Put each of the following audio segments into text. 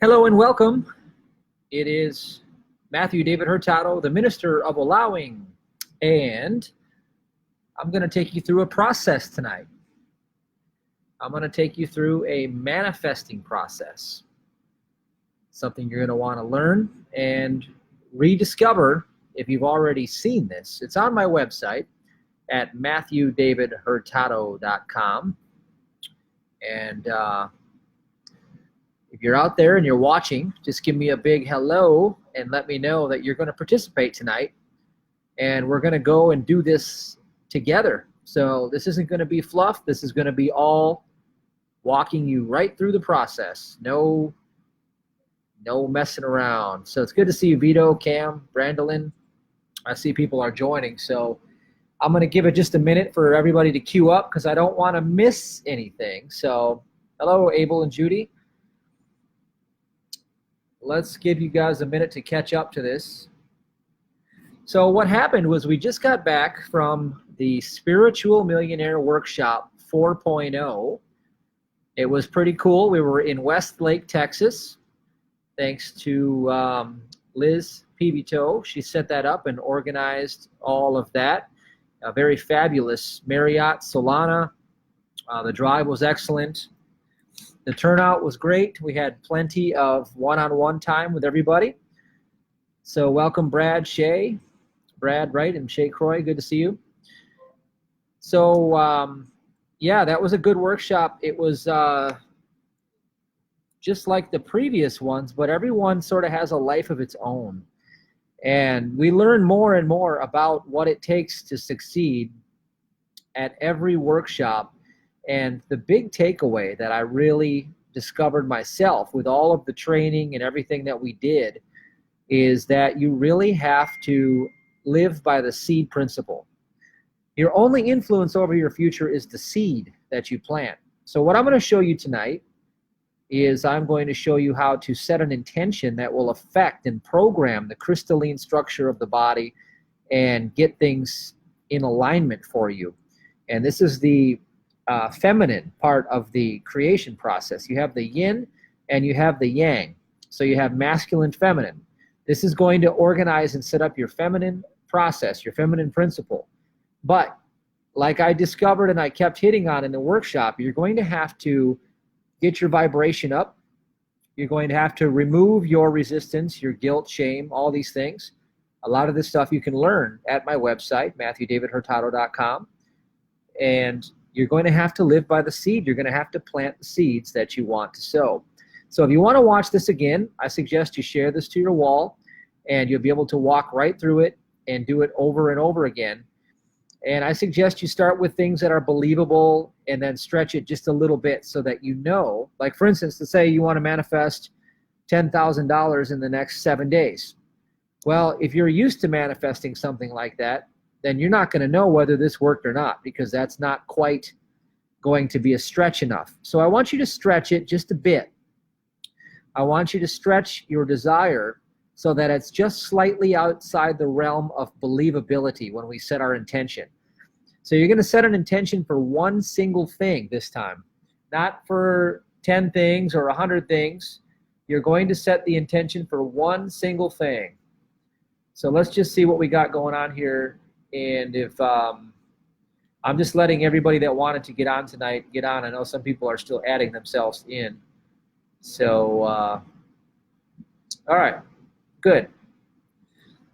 Hello and welcome. It is Matthew David Hurtado, the Minister of Allowing, and I'm going to take you through a process tonight. I'm going to take you through a manifesting process, something you're going to want to learn and rediscover if you've already seen this. It's on my website at matthewdavidhurtado.com, and if you're out there and you're watching, just give me a big hello and let me know that you're going to participate tonight. And we're going to go and do this together. So this isn't going to be fluff. This is going to be all walking you right through the process. No messing around. So it's good to see you, Vito, Cam, Brandolin. I see people are joining. So I'm going to give it just a minute for everybody to queue up because I don't want to miss anything. So hello, Abel and Judy. Let's give you guys a minute to catch up to this. So what happened was we just got back from the Spiritual Millionaire Workshop 4.0. It was pretty cool. We were in Westlake, Texas, thanks to Liz Pibito. She set that up and organized all of that. A very fabulous Marriott Solana. The drive was excellent. The turnout was great. We had plenty of one-on-one time with everybody. So welcome, Brad, Shay. Brad, right, and Shay Croy, good to see you. So, yeah, that was a good workshop. It was just like the previous ones, but everyone sort of has a life of its own. And we learn more and more about what it takes to succeed at every workshop. And the big takeaway that I really discovered myself with all of the training and everything that we did is that you really have to live by the seed principle. Your only influence over your future is the seed that you plant. So what I'm going to show you tonight is I'm going to show you how to set an intention that will affect and program the crystalline structure of the body and get things in alignment for you. And this is the feminine part of the creation process. You have the yin and you have the yang. So you have masculine, feminine. This is going to organize and set up your feminine process, your feminine principle. But like I discovered and I kept hitting on in the workshop, you're going to have to get your vibration up. You're going to have to remove your resistance, your guilt, shame, all these things. A lot of this stuff you can learn at my website, matthewdavidhurtado.com. And you're going to have to live by the seed. You're going to have to plant the seeds that you want to sow. So if you want to watch this again, I suggest you share this to your wall, and you'll be able to walk right through it and do it over and over again. And I suggest you start with things that are believable and then stretch it just a little bit so that you know. Like, for instance, to say you want to manifest $10,000 in the next 7 days. Well, if you're used to manifesting something like that, then you're not going to know whether this worked or not, because that's not quite going to be a stretch enough. So I want you to stretch it just a bit. I want you to stretch your desire so that it's just slightly outside the realm of believability when we set our intention. So you're going to set an intention for one single thing this time, not for 10 things or 100 things. You're going to set the intention for one single thing. So let's just see what we got going on here. And if I'm just letting everybody that wanted to get on tonight get on. I know some people are still adding themselves in. So, all right, good.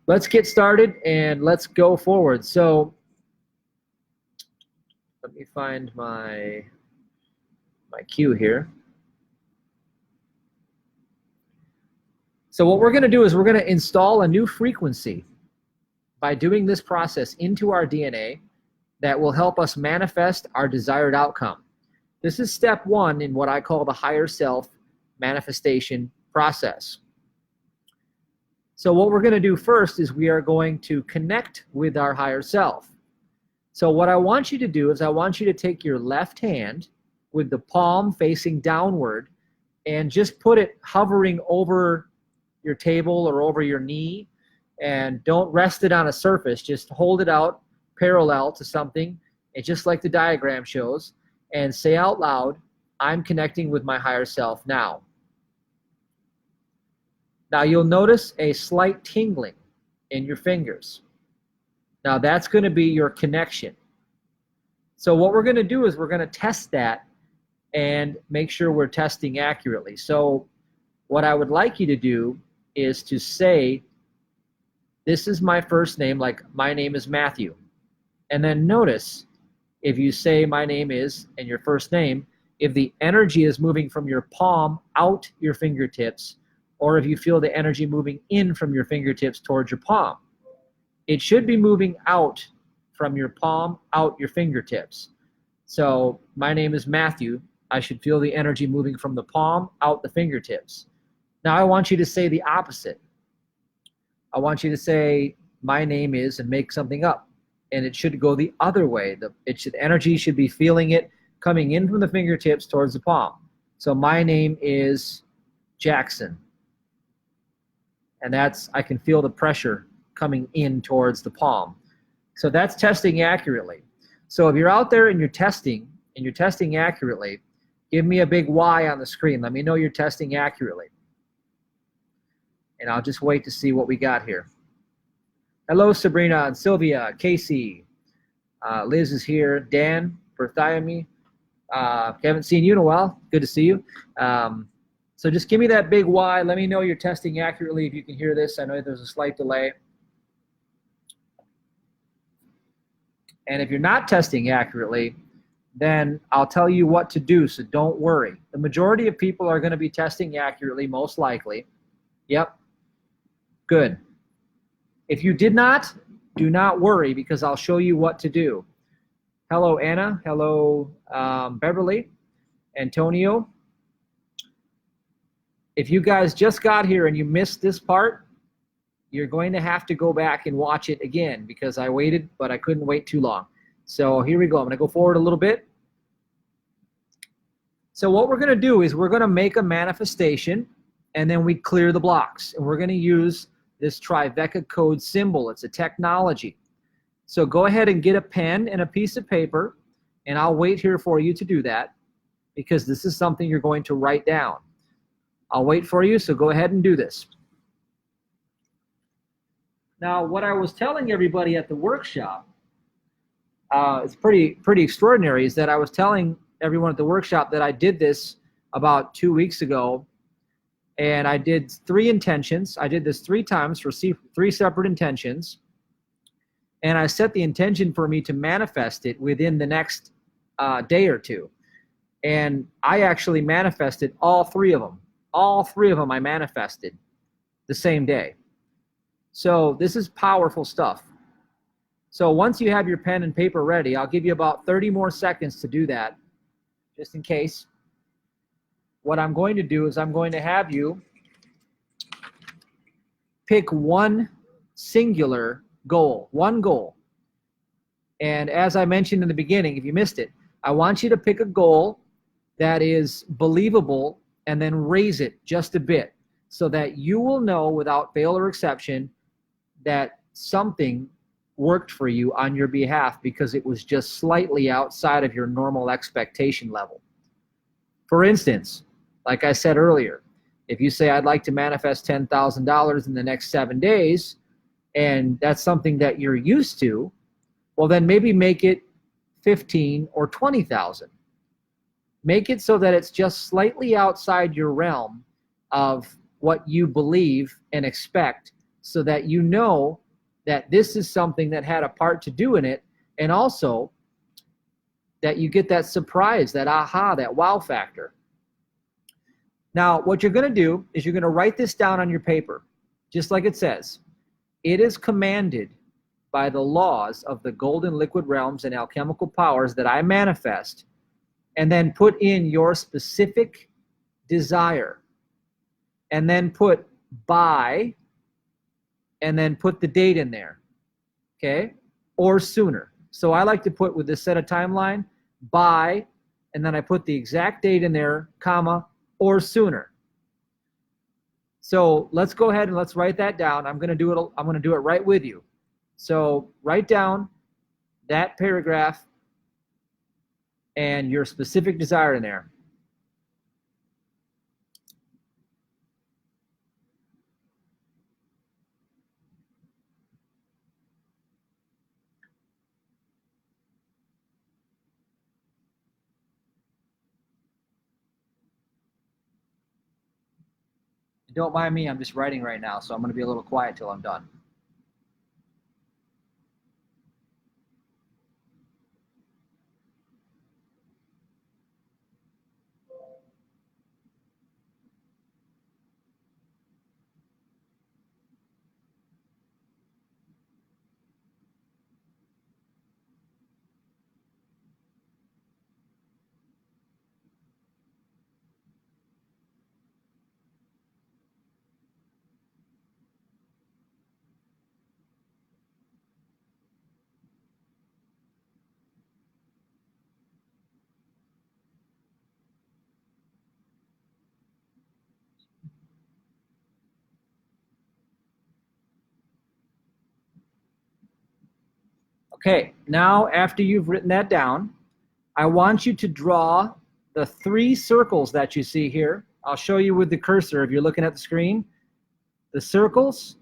Let's get started and let's go forward. So let me find my cue here. So what we're going to do is we're going to install a new frequency by doing this process into our DNA that will help us manifest our desired outcome. This is step one in what I call the higher self manifestation process. So what we're going to do first is we are going to connect with our higher self. So what I want you to do is I want you to take your left hand with the palm facing downward and just put it hovering over your table or over your knee, and don't rest it on a surface. Just hold it out parallel to something, and just like the diagram shows, and say out loud, I'm connecting with my higher self now. Now you'll notice a slight tingling in your fingers. Now that's going to be your connection. So what we're going to do is we're going to test that and make sure we're testing accurately. So what I would like you to do is to say, this is my first name, like my name is Matthew. And then notice, if you say my name is and your first name, if the energy is moving from your palm out your fingertips, or if you feel the energy moving in from your fingertips towards your palm. It should be moving out from your palm, out your fingertips. So my name is Matthew. I should feel the energy moving from the palm, out the fingertips. Now I want you to say the opposite. I want you to say, my name is, and make something up. And it should go the other way. The energy should be feeling it coming in from the fingertips towards the palm. So my name is Jackson. And I can feel the pressure coming in towards the palm. So that's testing accurately. So if you're out there and you're testing accurately, give me a big Y on the screen. Let me know you're testing accurately. And I'll just wait to see what we got here. Hello, Sabrina and Sylvia, Casey. Liz is here. Dan, Berthiami. Haven't seen you in a while. Good to see you. So just give me that big Y. Let me know you're testing accurately if you can hear this. I know there's a slight delay. And if you're not testing accurately, then I'll tell you what to do, so don't worry. The majority of people are going to be testing accurately, most likely. Yep. Good. If you did not, do not worry, because I'll show you what to do. Hello, Anna. Hello, Beverly. Antonio. If you guys just got here and you missed this part, you're going to have to go back and watch it again, because I waited, but I couldn't wait too long. So here we go. I'm going to go forward a little bit. So what we're going to do is we're going to make a manifestation, and then we clear the blocks. And we're going to use this Tribeca code symbol. It's a technology. So go ahead and get a pen and a piece of paper, and I'll wait here for you to do that, because this is something you're going to write down. I'll wait for you, so go ahead and do this. Now, what I was telling everybody at the workshop, it's pretty extraordinary, is that I was telling everyone at the workshop that I did this about 2 weeks ago, and I did 3 intentions. I did this 3 times for 3 separate intentions, and I set the intention for me to manifest it within the next day or 2. And I actually manifested all 3 of them. All 3 of them I manifested the same day. So this is powerful stuff. So once you have your pen and paper ready, I'll give you about 30 more seconds to do that, just in case. What I'm going to do is I'm going to have you pick one singular goal, one goal. And as I mentioned in the beginning, if you missed it, I want you to pick a goal that is believable, and then raise it just a bit, so that you will know without fail or exception that something worked for you on your behalf, because it was just slightly outside of your normal expectation level. For instance, like I said earlier, if you say, I'd like to manifest $10,000 in the next 7 days, and that's something that you're used to, well, then maybe make it 15 or 20,000. Make it so that it's just slightly outside your realm of what you believe and expect, so that you know that this is something that had a part to do in it, and also that you get that surprise, that aha, that wow factor. Now, what you're going to do is you're going to write this down on your paper, just like it says. It is commanded by the laws of the golden liquid realms and alchemical powers that I manifest, and then put in your specific desire, and then put by, and then put the date in there, okay, or sooner. So I like to put, with this set of timeline, by, and then I put the exact date in there, comma, or sooner. So let's go ahead and let's write that down. I'm going to do it right with you. So write down that paragraph and your specific desire in there. Don't mind me, I'm just writing right now, so I'm going to be a little quiet till I'm done. Okay, now after you've written that down, I want you to draw the 3 circles that you see here. I'll show you with the cursor if you're looking at the screen. The circles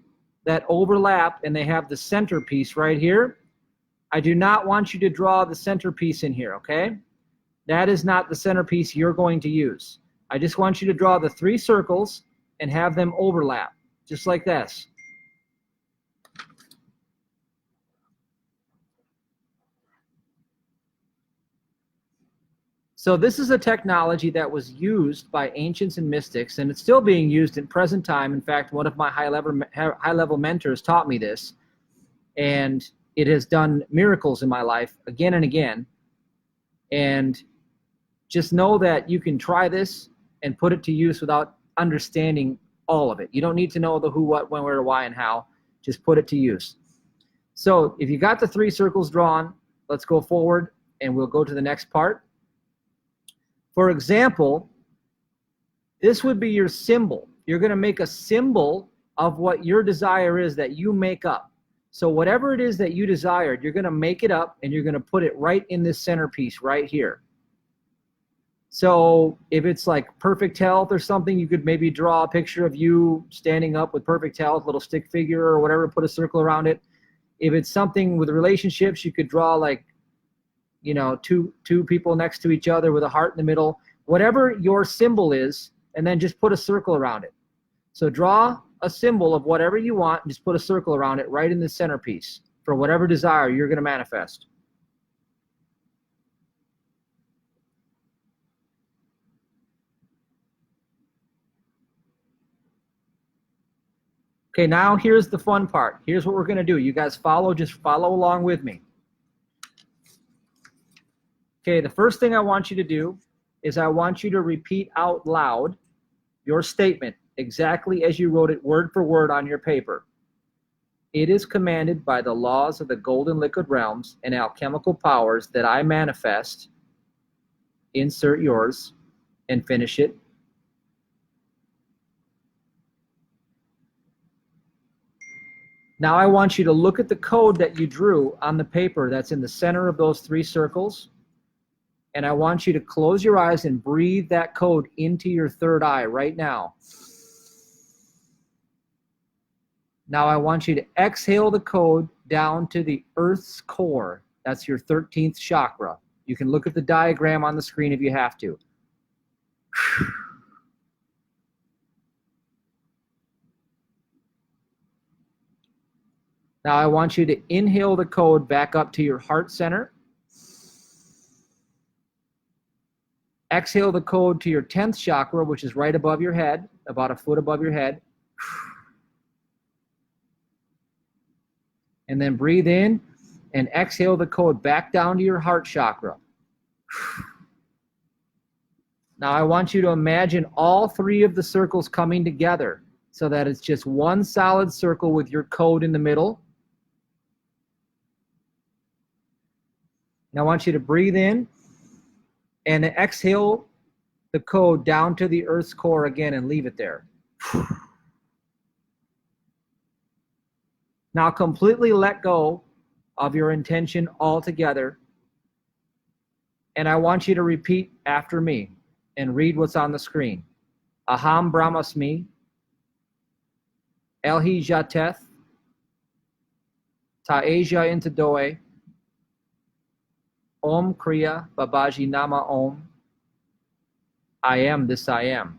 that overlap and they have the centerpiece right here. I do not want you to draw the centerpiece in here, okay? That is not the centerpiece you're going to use. I just want you to draw the 3 circles and have them overlap, just like this. So this is a technology that was used by ancients and mystics, and it's still being used in present time. In fact, one of my high-level mentors taught me this, and it has done miracles in my life again and again. And just know that you can try this and put it to use without understanding all of it. You don't need to know the who, what, when, where, why, and how. Just put it to use. So if you got the 3 circles drawn, let's go forward and we'll go to the next part. For example, this would be your symbol. You're going to make a symbol of what your desire is that you make up. So whatever it is that you desired, you're going to make it up and you're going to put it right in this centerpiece right here. So if it's like perfect health or something, you could maybe draw a picture of you standing up with perfect health, little stick figure or whatever, put a circle around it. If it's something with relationships, you could draw like, you know, two people next to each other with a heart in the middle, whatever your symbol is, and then just put a circle around it. So draw a symbol of whatever you want and just put a circle around it right in the centerpiece for whatever desire you're going to manifest. Okay, now here's the fun part. Here's what we're going to do. You guys just follow along with me. Okay, the first thing I want you to do is I want you to repeat out loud your statement exactly as you wrote it word for word on your paper. It is commanded by the laws of the golden liquid realms and alchemical powers that I manifest. Insert yours and finish it. Now I want you to look at the code that you drew on the paper that's in the center of those 3 circles. And I want you to close your eyes and breathe that code into your 3rd eye right now. Now I want you to exhale the code down to the Earth's core. That's your 13th chakra. You can look at the diagram on the screen if you have to. Now I want you to inhale the code back up to your heart center. Exhale the code to your 10th chakra, which is right above your head, about a foot above your head. And then breathe in and exhale the code back down to your heart chakra. Now I want you to imagine all 3 of the circles coming together so that it's just one solid circle with your code in the middle. Now I want you to breathe in and exhale the code down to the Earth's core again and leave it there. Now completely let go of your intention altogether. And I want you to repeat after me and read what's on the screen. Aham Brahmasmi, Elhi Jateth, Taeja Intadoe, Om Kriya Babaji Nama Om. I am this I am.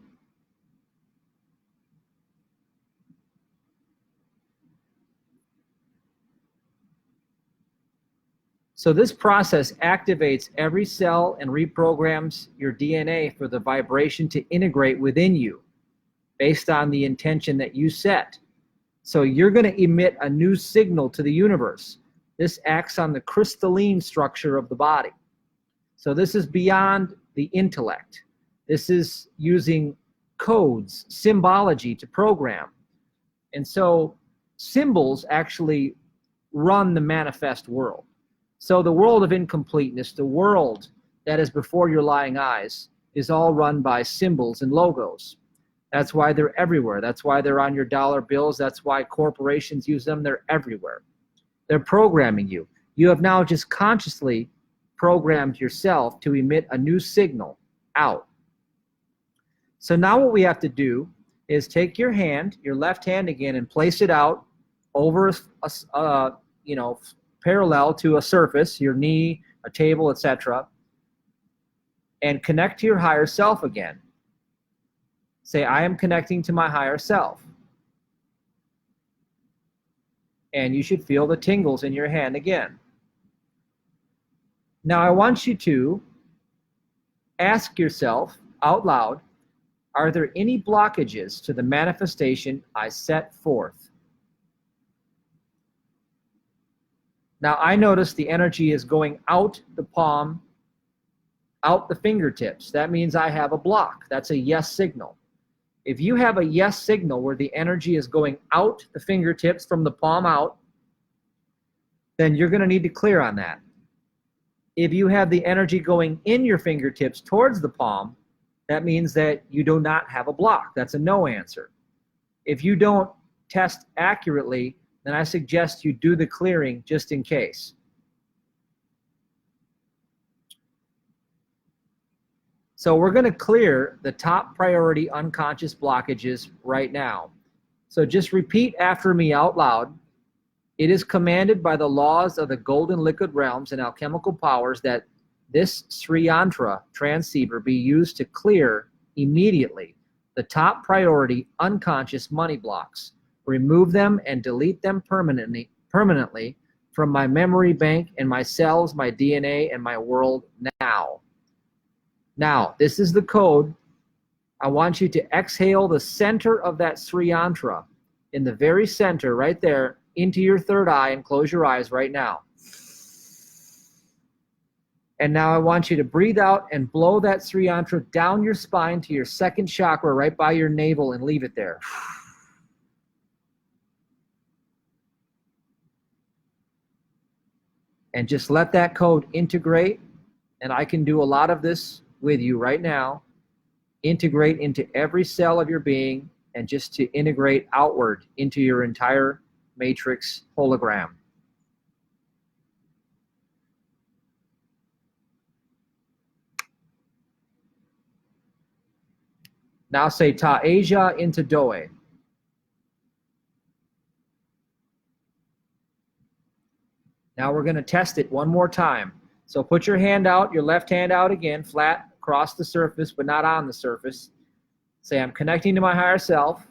So this process activates every cell and reprograms your DNA for the vibration to integrate within you based on the intention that you set. So you're going to emit a new signal to the universe. This acts on the crystalline structure of the body. So this is beyond the intellect. This is using codes, symbology to program. And so symbols actually run the manifest world. So the world of incompleteness, the world that is before your lying eyes, is all run by symbols and logos. That's why they're everywhere. That's why they're on your dollar bills. That's why corporations use them. They're everywhere. They're programming you. You have now just consciously programmed yourself to emit a new signal out. So now what we have to do is take your hand, your left hand again, and place it out over parallel to a surface, your knee, a table, etc., and connect to your higher self again. Say, I am connecting to my higher self. And you should feel the tingles in your hand again. Now I want you to ask yourself out loud, are there any blockages to the manifestation I set forth? Now I notice the energy is going out the palm, out the fingertips. That means I have a block. That's a yes signal. If you have a yes signal where the energy is going out the fingertips from the palm out, then you're going to need to clear on that. If you have the energy going in your fingertips towards the palm, that means that you do not have a block. That's a no answer. If you don't test accurately, then I suggest you do the clearing just in case. So we're going to clear the top priority unconscious blockages right now. So just repeat after me out loud. It is commanded by the laws of the golden liquid realms and alchemical powers that this Sri Yantra transceiver be used to clear immediately the top priority unconscious money blocks. Remove them and delete them permanently from my memory bank and my cells, my DNA, and my world now. Now, this is the code. I want you to exhale the center of that Sri Yantra, in the very center, right there, into your third eye, and close your eyes right now. And now I want you to breathe out and blow that Sri Yantra down your spine to your second chakra, right by your navel, and leave it there. And just let that code integrate, and I can do a lot of this with you right now. Integrate into every cell of your being, and just to integrate outward into your entire matrix hologram. Now say Ta Asia into Doe. Now we're going to test it one more time. So put your hand out, your left hand out again, flat across the surface, but not on the surface. Say, I'm connecting to my higher self.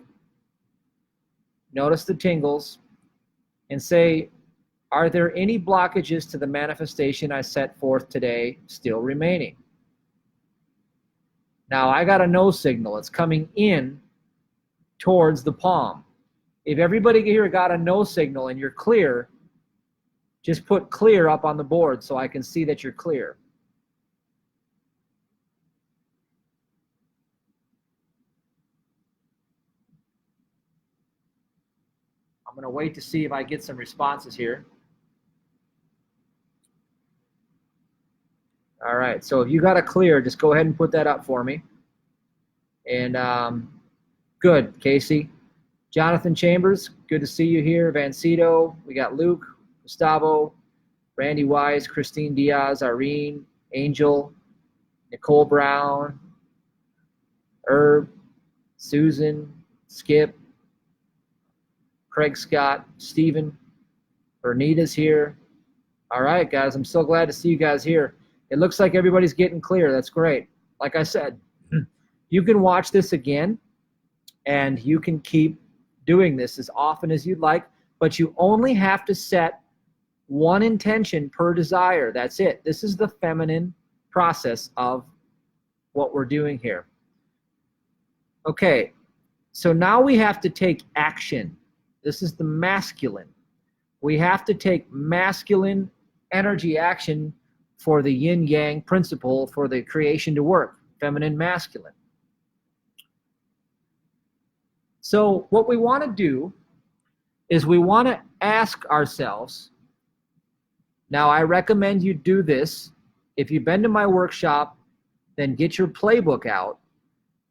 Notice the tingles. And say, are there any blockages to the manifestation I set forth today still remaining? Now I got a no signal. It's coming in towards the palm. If everybody here got a no signal and you're clear, just put clear up on the board so I can see that you're clear. I'm going to wait to see if I get some responses here. All right, so if you got a clear, just go ahead and put that up for me. And good, Casey. Jonathan Chambers, good to see you here. Vancito, we got Luke, Gustavo, Randy Wise, Christine Diaz, Irene, Angel, Nicole Brown, Herb, Susan, Skip, Craig Scott, Stephen, Bernita's here. All right, guys, I'm so glad to see you guys here. It looks like everybody's getting clear. That's great. Like I said, you can watch this again, and you can keep doing this as often as you'd like, but you only have to set One intention per desire. That's it. This is the feminine process of what we're doing here. Okay, so now we have to take action. This is the masculine. We have to take masculine energy action for the yin-yang principle for the creation to work. Feminine, masculine. So what we want to do is we want to ask ourselves, now I recommend you do this. If you've been to my workshop, then get your playbook out,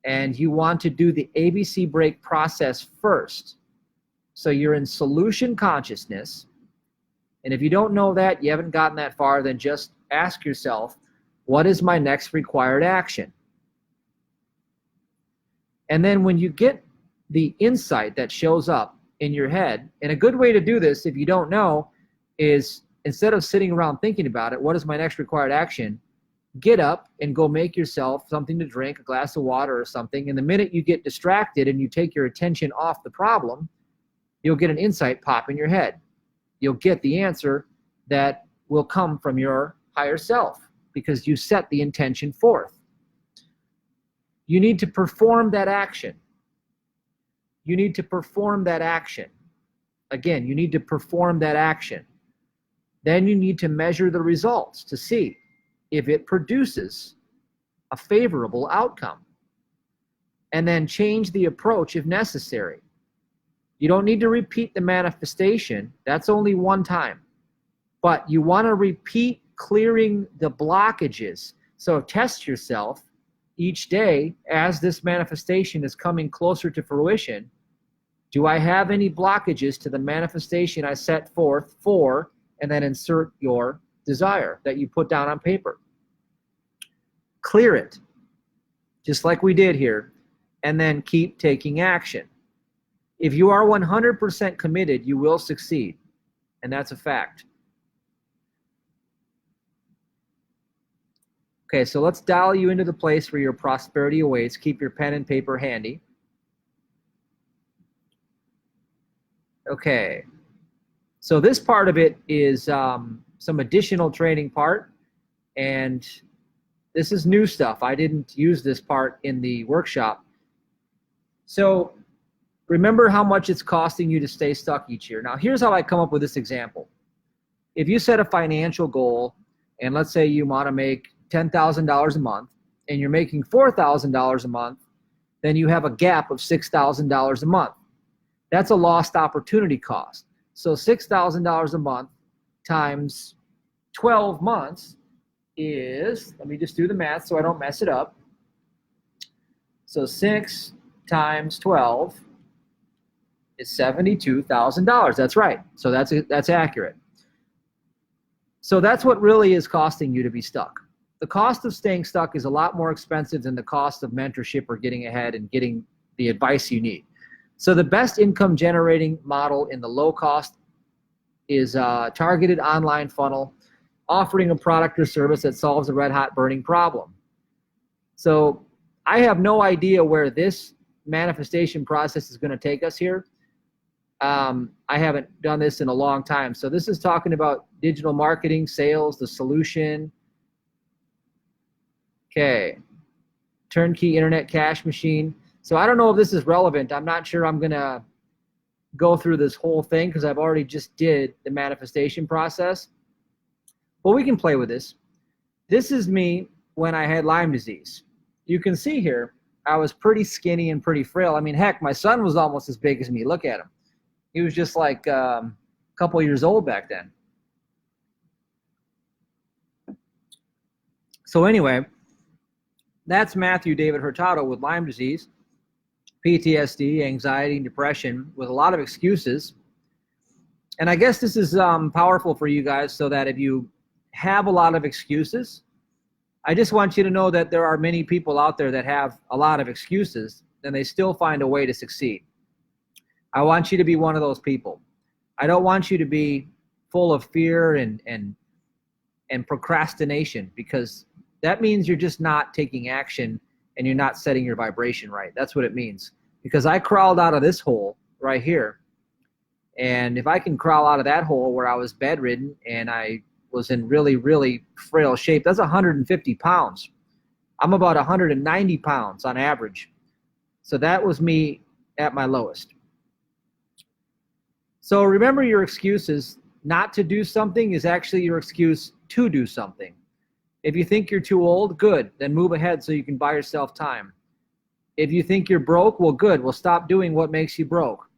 and you want to do the ABC break process first. So you're in solution consciousness, and if you don't know that, you haven't gotten that far, then just ask yourself, what is my next required action? And then when you get the insight that shows up in your head, and a good way to do this, if you don't know, is instead of sitting around thinking about it, what is my next required action? Get up and go make yourself something to drink, a glass of water or something. And the minute you get distracted and you take your attention off the problem, you'll get an insight pop in your head. You'll get the answer that will come from your higher self because you set the intention forth. You need to perform that action. You need to perform that action. Again, you need to perform that action. Then you need to measure the results to see if it produces a favorable outcome. And then change the approach if necessary. You don't need to repeat the manifestation. That's only one time. But you want to repeat clearing the blockages. So test yourself each day as this manifestation is coming closer to fruition. Do I have any blockages to the manifestation I set forth for, and then insert your desire that you put down on paper. Clear it, just like we did here, and then keep taking action. If you are 100% committed, you will succeed, and that's a fact. Okay, so let's dial you into the place where your prosperity awaits. Keep your pen and paper handy. Okay, so this part of it is some additional training part, and this is new stuff. I didn't use this part in the workshop. So remember how much it's costing you to stay stuck each year. Now, here's how I come up with this example. If you set a financial goal, and let's say you want to make $10,000 a month, and you're making $4,000 a month, then you have a gap of $6,000 a month. That's a lost opportunity cost. So $6,000 a month times 12 months is, let me just do the math so I don't mess it up. So 6 times 12 is $72,000. That's right. So that's accurate. So that's what really is costing you to be stuck. The cost of staying stuck is a lot more expensive than the cost of mentorship or getting ahead and getting the advice you need. So the best income generating model in the low cost is a targeted online funnel offering a product or service that solves a red hot burning problem. So I have no idea where this manifestation process is going to take us here. I haven't done this in a long time. So this is talking about digital marketing, sales, the solution. Okay, turnkey internet cash machine. So I don't know if this is relevant. I'm not sure I'm gonna go through this whole thing because I've already just did the manifestation process. But we can play with this. This is me when I had Lyme disease. You can see here, I was pretty skinny and pretty frail. I mean, heck, my son was almost as big as me. Look at him. He was just like a couple years old back then. So anyway, that's Matthew David Hurtado with Lyme disease, PTSD, anxiety, and depression with a lot of excuses. And I guess this is powerful for you guys so that if you have a lot of excuses, I just want you to know that there are many people out there that have a lot of excuses and they still find a way to succeed. I want you to be one of those people. I don't want you to be full of fear and procrastination, because that means you're just not taking action and you're not setting your vibration right. That's what it means. Because I crawled out of this hole right here And if I can crawl out of that hole where I was bedridden and I was in really, really frail shape, that's 150 pounds. I'm about 190 pounds on average. So that was me at my lowest. So remember, your excuses not to do something is actually your excuse to do something. If you think you're too old, good, then move ahead so you can buy yourself time. If you think you're broke, well, good, well, stop doing what makes you broke.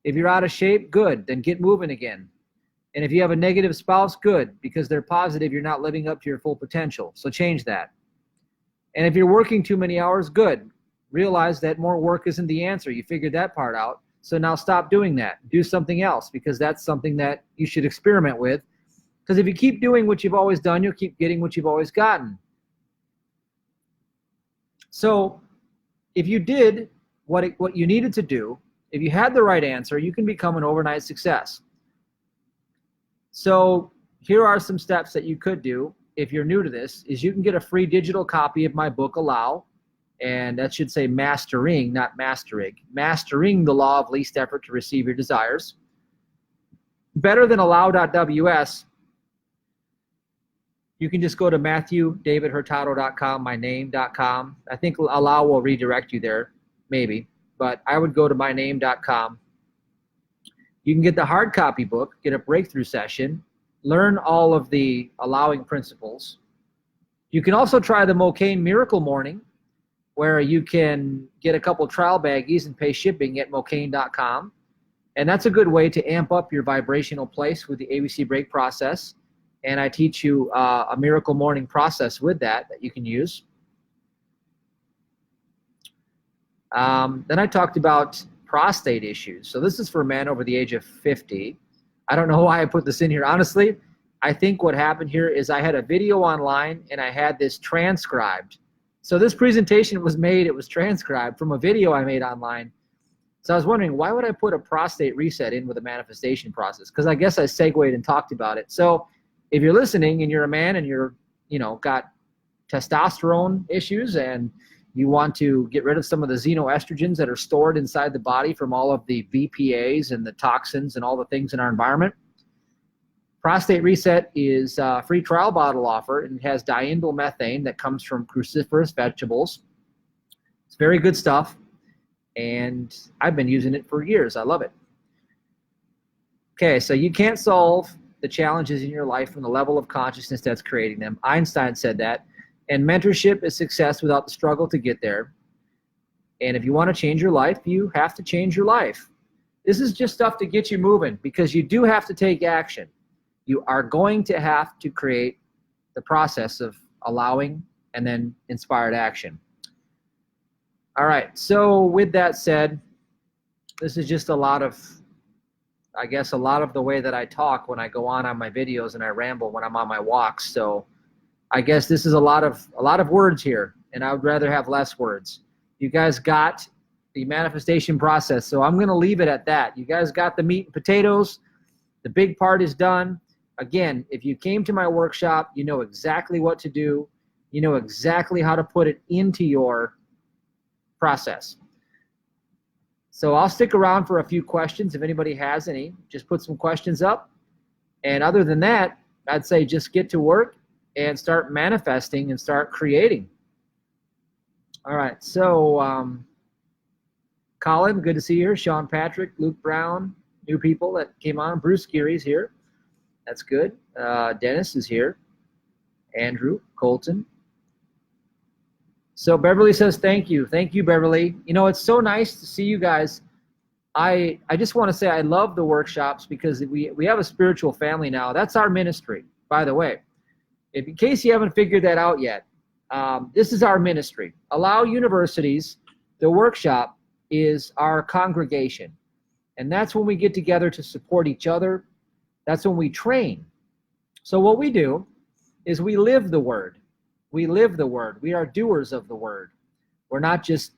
If you're out of shape, good, then get moving again. And if you have a negative spouse, good, because they're positive you're not living up to your full potential, so change that. And if you're working too many hours, good. Realize that more work isn't the answer. You figured that part out. So now stop doing that. Do something else, because that's something that you should experiment with. Because if you keep doing what you've always done, you'll keep getting what you've always gotten. So if you did what you needed to do, if you had the right answer, you can become an overnight success. So here are some steps that you could do if you're new to this. Is you can get a free digital copy of my book, Allow. And that should say mastering, not mastering. Mastering the law of least effort to receive your desires. Better than allow.ws, you can just go to MatthewDavidHurtado.com, myname.com. I think Allow will redirect you there, maybe. But I would go to myname.com. You can get the hard copy book, get a breakthrough session, learn all of the allowing principles. You can also try the Mocaine Miracle Morning, where you can get a couple trial baggies and pay shipping at Mocaine.com. And that's a good way to amp up your vibrational place with the ABC break process. And I teach you a miracle morning process with that you can use. Then I talked about prostate issues. So this is for men over the age of 50. I don't know why I put this in here. Honestly, I think what happened here is I had a video online and I had this transcribed. So this presentation was made, it was transcribed from a video I made online. So I was wondering, why would I put a prostate reset in with a manifestation process? Because I guess I segued and talked about it. So if you're listening and you're a man and you're, got testosterone issues and you want to get rid of some of the xenoestrogens that are stored inside the body from all of the BPAs and the toxins and all the things in our environment, Prostate Reset is a free trial bottle offer, and it has diindole methane that comes from cruciferous vegetables. It's very good stuff, and I've been using it for years. I love it. Okay, so you can't solve the challenges in your life from the level of consciousness that's creating them. Einstein said that. And mentorship is success without the struggle to get there. And if you want to change your life, you have to change your life. This is just stuff to get you moving, because you do have to take action. You are going to have to create the process of allowing and then inspired action. All right, so with that said, this is just a lot of the way that I talk when I go on my videos, and I ramble when I'm on my walks. So I guess this is a lot of words here, and I would rather have less words. You guys got the manifestation process, so I'm going to leave it at that. You guys got the meat and potatoes. The big part is done. Again, if you came to my workshop, you know exactly what to do. You know exactly how to put it into your process. So I'll stick around for a few questions. If anybody has any, just put some questions up. And other than that, I'd say just get to work and start manifesting and start creating. All right, so Colin, good to see you here. Sean Patrick, Luke Brown, new people that came on. Bruce Geary's here. That's good. Dennis is here. Andrew, Colton. So Beverly says thank you. Thank you, Beverly. It's so nice to see you guys. I just want to say I love the workshops, because we have a spiritual family now. That's our ministry, by the way. In case you haven't figured that out yet, this is our ministry. Allow Universities, the workshop, is our congregation. And that's when we get together to support each other. That's when we train. So what we do is we live the word. We live the word. We are doers of the word. We're not just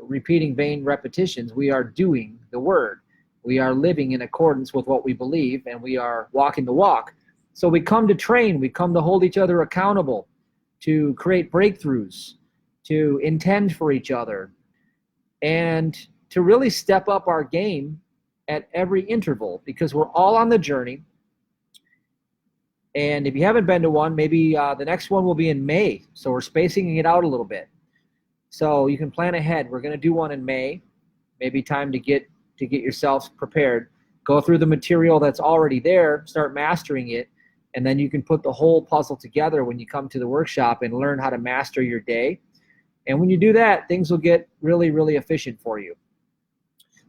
repeating vain repetitions. We are doing the word. We are living in accordance with what we believe, and we are walking the walk. So we come to train. We come to hold each other accountable, to create breakthroughs, to intend for each other, and to really step up our game at every interval, because we're all on the journey. And if you haven't been to one, maybe the next one will be in May. So we're spacing it out a little bit. So you can plan ahead. We're going to do one in May. Maybe time to get yourself prepared. Go through the material that's already there, start mastering it, and then you can put the whole puzzle together when you come to the workshop and learn how to master your day. And when you do that, things will get really, really efficient for you.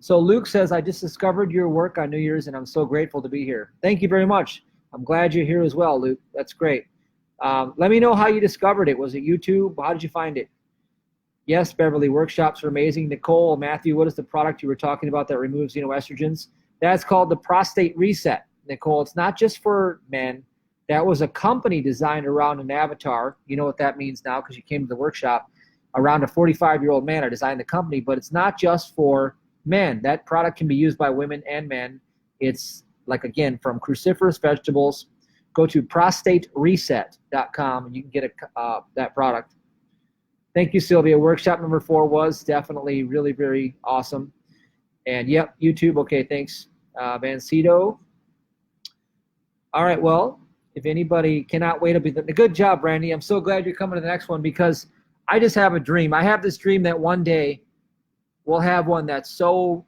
So Luke says, I just discovered your work on New Year's, and I'm so grateful to be here. Thank you very much. I'm glad you're here as well, Luke. That's great. Let me know how you discovered it. Was it YouTube? How did you find it? Yes, Beverly, workshops are amazing. Nicole, Matthew, what is the product you were talking about that removes xenoestrogens? That's called the Prostate Reset, Nicole. It's not just for men. That was a company designed around an avatar. You know what that means now because you came to the workshop. Around a 45-year-old man, I designed the company, but it's not just for men. That product can be used by women and men. It's like, again, from cruciferous vegetables. Go to prostatereset.com and you can get that product. Thank you, Sylvia. Workshop number 4 was definitely really, very awesome. And yep, YouTube. Okay, thanks, Vancito. All right, well, if anybody cannot wait, it'll be good job, Brandy. I'm so glad you're coming to the next one because I just have a dream. I have this dream that one day we'll have one that's so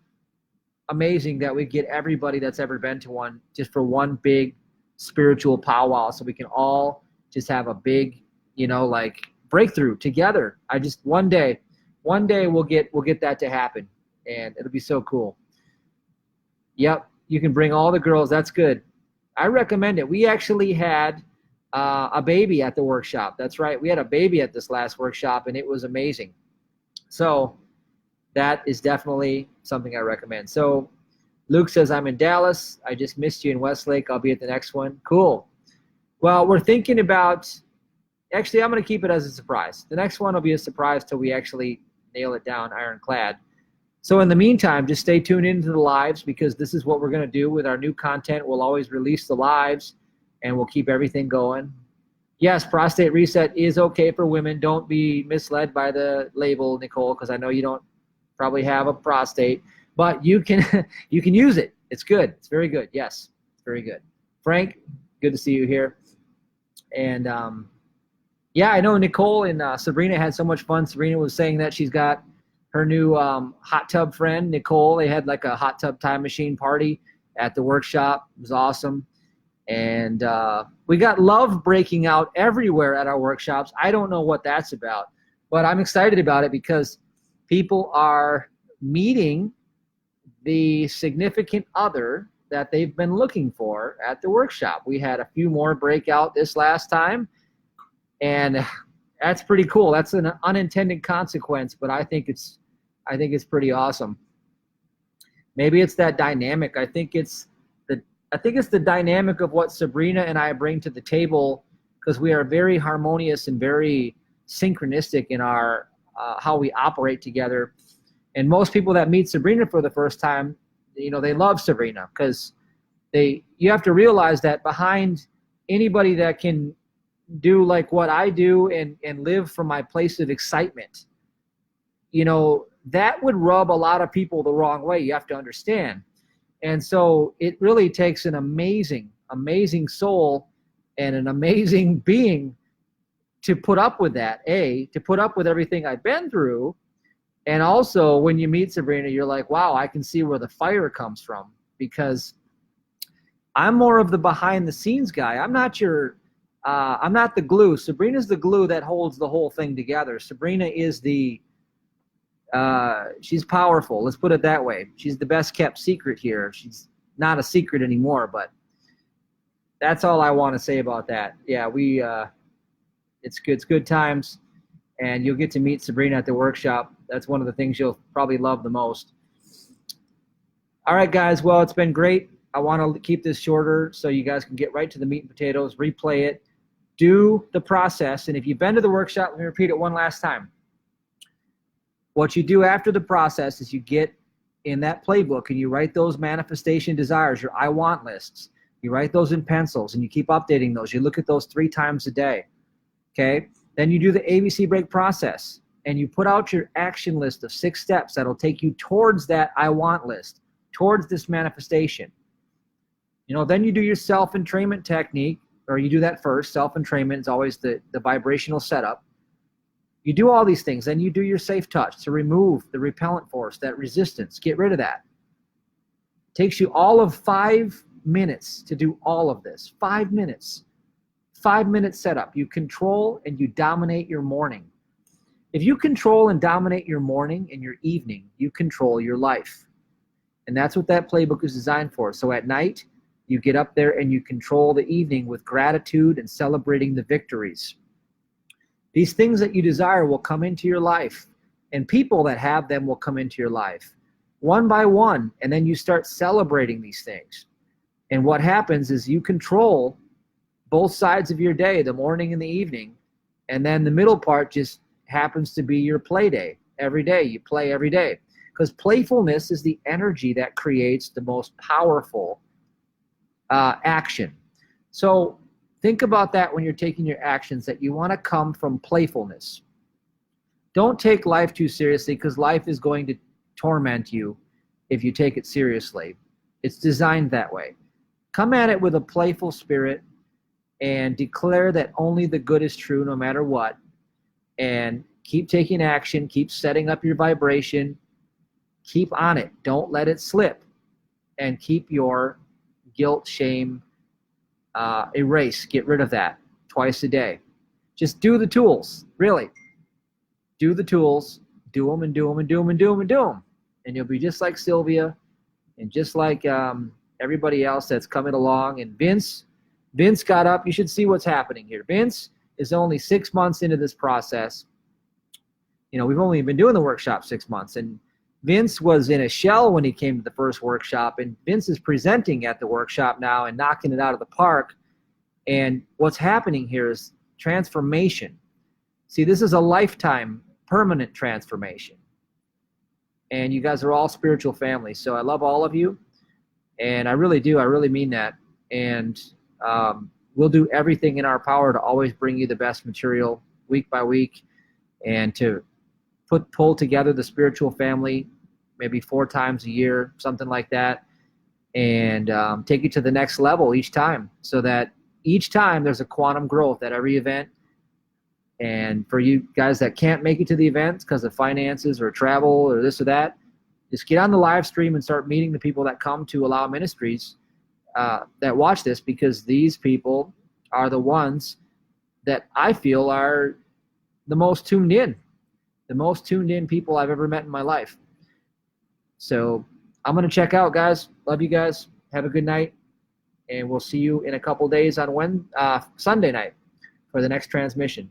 amazing that we get everybody that's ever been to one just for one big spiritual powwow, so we can all just have a big, like breakthrough together. One day we'll get that to happen, and it'll be so cool. Yep, you can bring all the girls. That's good. I recommend it. We actually had a baby at the workshop. That's right. We had a baby at this last workshop, and it was amazing. So that is definitely something I recommend. So Luke says, I'm in Dallas. I just missed you in Westlake. I'll be at the next one. Cool. Well, we're thinking about, actually, I'm going to keep it as a surprise. The next one will be a surprise till we actually nail it down ironclad. So in the meantime, just stay tuned into the lives because this is what we're going to do with our new content. We'll always release the lives and we'll keep everything going. Yes, prostate reset is okay for women. Don't be misled by the label, Nicole, because I know you don't probably have a prostate, but you can you can use it. It's good. It's very good. Yes, it's very good. Frank, good to see you here. And yeah, I know Nicole and Sabrina had so much fun. Sabrina was saying that she's got her new hot tub friend, Nicole. They had like a hot tub time machine party at the workshop. It was awesome. And we got love breaking out everywhere at our workshops. I don't know what that's about, but I'm excited about it because people are meeting the significant other that they've been looking for at the workshop. We had a few more breakout this last time, and that's pretty cool. That's an unintended consequence, but I think it's pretty awesome. Maybe it's that dynamic. I think it's the dynamic of what Sabrina and I bring to the table because we are very harmonious and very synchronistic in our how we operate together. And most people that meet Sabrina for the first time, they love Sabrina because you have to realize that behind anybody that can do like what I do and live from my place of excitement, that would rub a lot of people the wrong way. You have to understand. And so it really takes an amazing, amazing soul and an amazing being to put up with that, to put up with everything I've been through. And also when you meet Sabrina, you're like, wow, I can see where the fire comes from because I'm more of the behind the scenes guy. I'm not the glue. Sabrina's the glue that holds the whole thing together. Sabrina is she's powerful. Let's put it that way. She's the best kept secret here. She's not a secret anymore, but that's all I want to say about that. Yeah, it's good times, and you'll get to meet Sabrina at the workshop. That's one of the things you'll probably love the most. All right, guys. Well, it's been great. I want to keep this shorter so you guys can get right to the meat and potatoes, replay it, do the process. And if you've been to the workshop, let me repeat it one last time. What you do after the process is you get in that playbook and you write those manifestation desires, your I want lists. You write those in pencils and you keep updating those. You look at those 3 times a day. Okay? Then you do the ABC break process and you put out your action list of 6 steps that'll take you towards that I want list, towards this manifestation. You know, then you do your self-entrainment technique, or you do that first. Self-entrainment is always the vibrational setup. You do all these things, then you do your safe touch to remove the repellent force, that resistance, get rid of that. It takes you all of 5 minutes to do all of this. 5 minutes. 5-minute setup. You control and you dominate your morning. If you control and dominate your morning and your evening, you control your life. And that's what that playbook is designed for. So at night, you get up there and you control the evening with gratitude and celebrating the victories. These things that you desire will come into your life, and people that have them will come into your life one by one, and then you start celebrating these things. And what happens is you control both sides of your day, the morning and the evening, and then the middle part just happens to be your play day. Every day, you play every day. Because playfulness is the energy that creates the most powerful action. So think about that when you're taking your actions, that you want to come from playfulness. Don't take life too seriously, because life is going to torment you if you take it seriously. It's designed that way. Come at it with a playful spirit and declare that only the good is true no matter what. And keep taking action, keep setting up your vibration, keep on it. Don't let it slip. And keep your guilt, shame, erase. Get rid of that twice a day. Just do the tools, really. Do the tools, do them and do them and do them and do them and do them. And you'll be just like Sylvia and just like everybody else that's coming along. And Vince got up. You should see what's happening here. Vince is only 6 months into this process. You know, we've only been doing the workshop 6 months, and Vince was in a shell when he came to the first workshop, and Vince is presenting at the workshop now and knocking it out of the park. And what's happening here is transformation. See, this is a lifetime, permanent transformation. And you guys are all spiritual family. So I love all of you, and I really do. I really mean that. And we'll do everything in our power to always bring you the best material week by week, and to pull together the spiritual family maybe 4 times a year, something like that, and take you to the next level each time, so that each time there's a quantum growth at every event. And for you guys that can't make it to the events because of finances or travel or this or that, just get on the live stream and start meeting the people that come to Allow Ministries that watch this, because these people are the ones that I feel are the most tuned in people I've ever met in my life. So I'm going to check out, guys. Love you guys. Have a good night. And we'll see you in a couple days on Sunday night for the next transmission.